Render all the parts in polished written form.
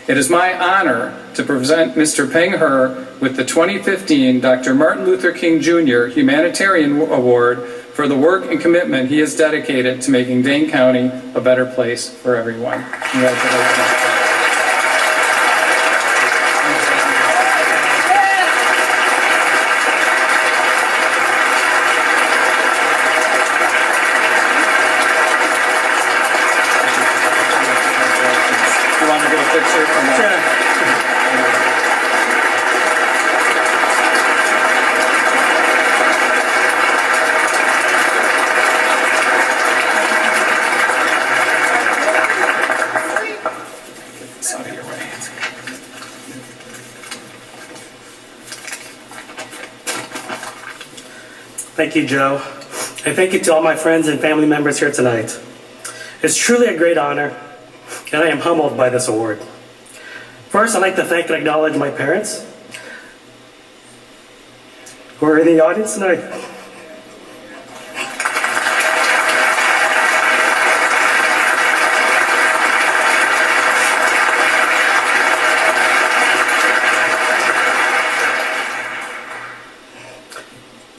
It is my honor to present Mr. Peng Her with the 2015 Dr. Martin Luther King Jr. Humanitarian Award for the work and commitment he has dedicated to making Dane County a better place for everyone. Congratulations. Thank you, Joe, and thank you to all my friends and family members here tonight. It's truly a great honor, and I am humbled by this award. First, I'd like to thank and acknowledge my parents who are in the audience tonight.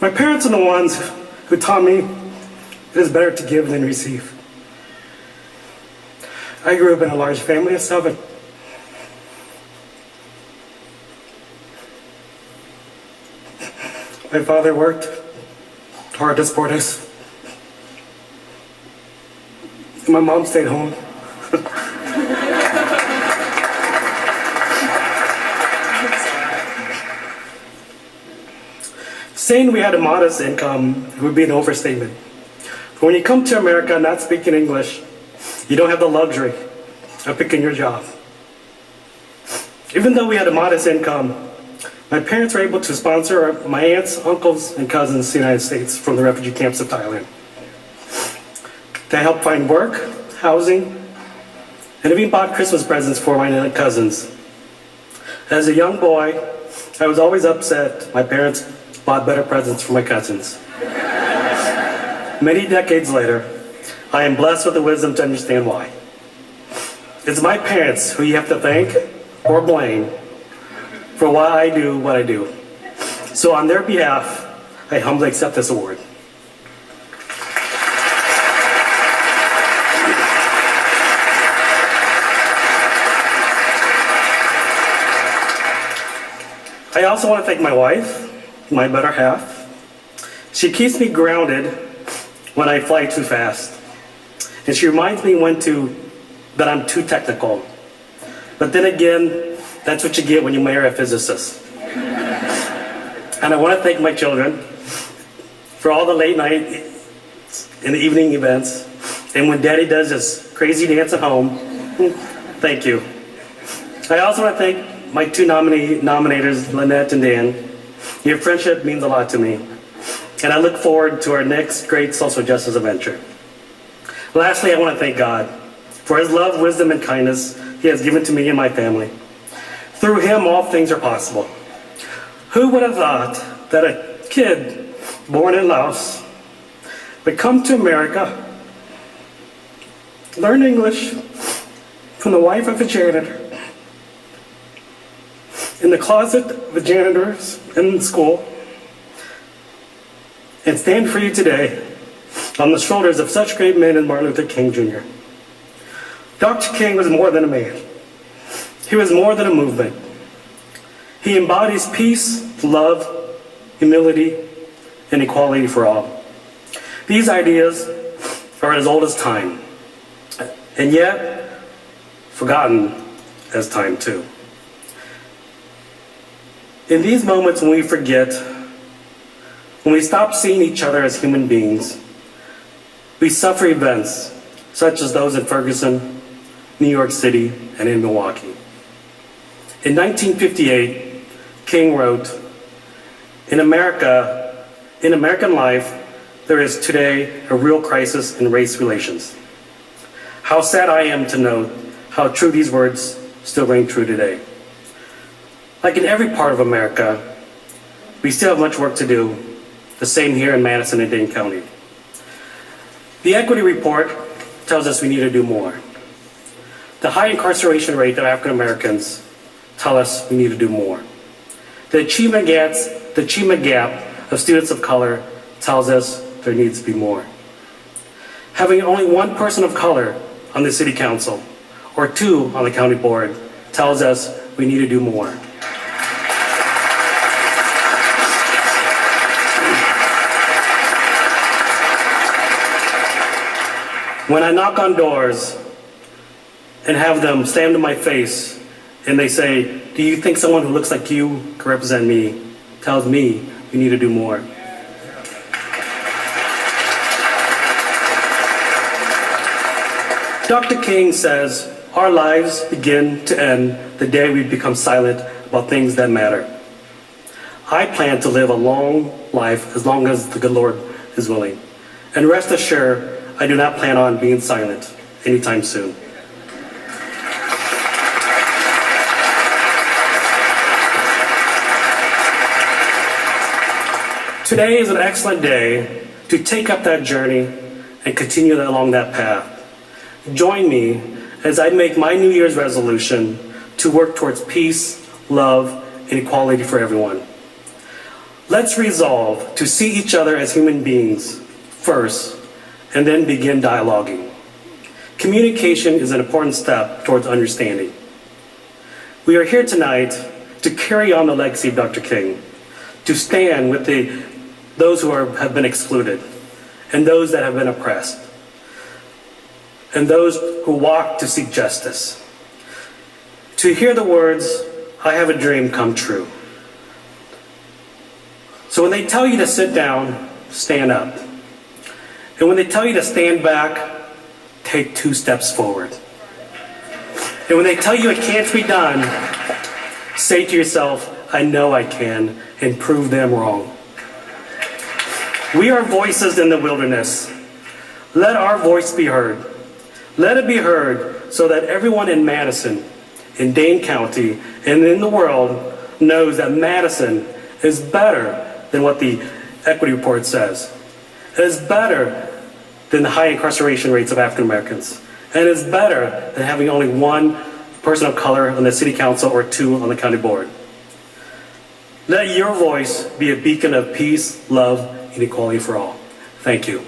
My parents are the ones who taught me it is better to give than receive. I grew up in a large family of 7. My father worked hard to support us. My mom stayed home. Saying we had a modest income would be an overstatement. But when you come to America not speaking English, you don't have the luxury of picking your job. Even though we had a modest income, my parents were able to sponsor my aunts, uncles, and cousins to the United States from the refugee camps of Thailand. They helped find work, housing, and even bought Christmas presents for my cousins. As a young boy, I was always upset my parents bought better presents for my cousins. Many decades later, I am blessed with the wisdom to understand why. It's my parents who you have to thank or blame for why I do what I do. So on their behalf, I humbly accept this award. I also want to thank my wife, my better half. She keeps me grounded when I fly too fast. And she reminds me that I'm too technical. But then again, that's what you get when you marry a physicist. And I want to thank my children for all the late night and the evening events. And when Daddy does his crazy dance at home, thank you. I also want to thank my 2 nominators, Lynette and Dan. Your friendship means a lot to me, and I look forward to our next great social justice adventure. Lastly, I want to thank God for His love, wisdom, and kindness He has given to me and my family. Through Him, all things are possible. Who would have thought that a kid born in Laos would come to America, learn English from the wife of a janitor, in the closet of the janitors in school, and stand for you today on the shoulders of such great men as Martin Luther King Jr. Dr. King was more than a man. He was more than a movement. He embodies peace, love, humility, and equality for all. These ideas are as old as time, and yet forgotten as time too. In these moments when we forget, when we stop seeing each other as human beings, we suffer events such as those in Ferguson, New York City, and in Milwaukee. In 1958, King wrote, in American life, there is today a real crisis in race relations. How sad I am to note how true these words still ring true today. Like in every part of America, we still have much work to do, the same here in Madison and Dane County. The equity report tells us we need to do more. The high incarceration rate of African Americans tell us we need to do more. The achievement gap of students of color tells us there needs to be more. Having only one person of color on the city council or two on the county board tells us we need to do more. When I knock on doors and have them stand in my face and they say, "Do you think someone who looks like you can represent me?" tells me we need to do more. Dr. King says, our lives begin to end the day we become silent about things that matter. I plan to live a long life as long as the good Lord is willing. And rest assured, I do not plan on being silent anytime soon. Today is an excellent day to take up that journey and continue along that path. Join me as I make my New Year's resolution to work towards peace, love, and equality for everyone. Let's resolve to see each other as human beings first, and then begin dialoguing. Communication is an important step towards understanding. We are here tonight to carry on the legacy of Dr. King, to stand with those who have been excluded, and those that have been oppressed, and those who walk to seek justice. To hear the words, "I have a dream," come true. So when they tell you to sit down, stand up. And when they tell you to stand back, take 2 steps forward. And when they tell you it can't be done, say to yourself, "I know I can," and prove them wrong. We are voices in the wilderness. Let our voice be heard. Let it be heard so that everyone in Madison, in Dane County, and in the world knows that Madison is better than what the equity report says. It is better than the high incarceration rates of African Americans. And it is better than having only one person of color on the city council or 2 on the county board. Let your voice be a beacon of peace, love, and equality for all. Thank you.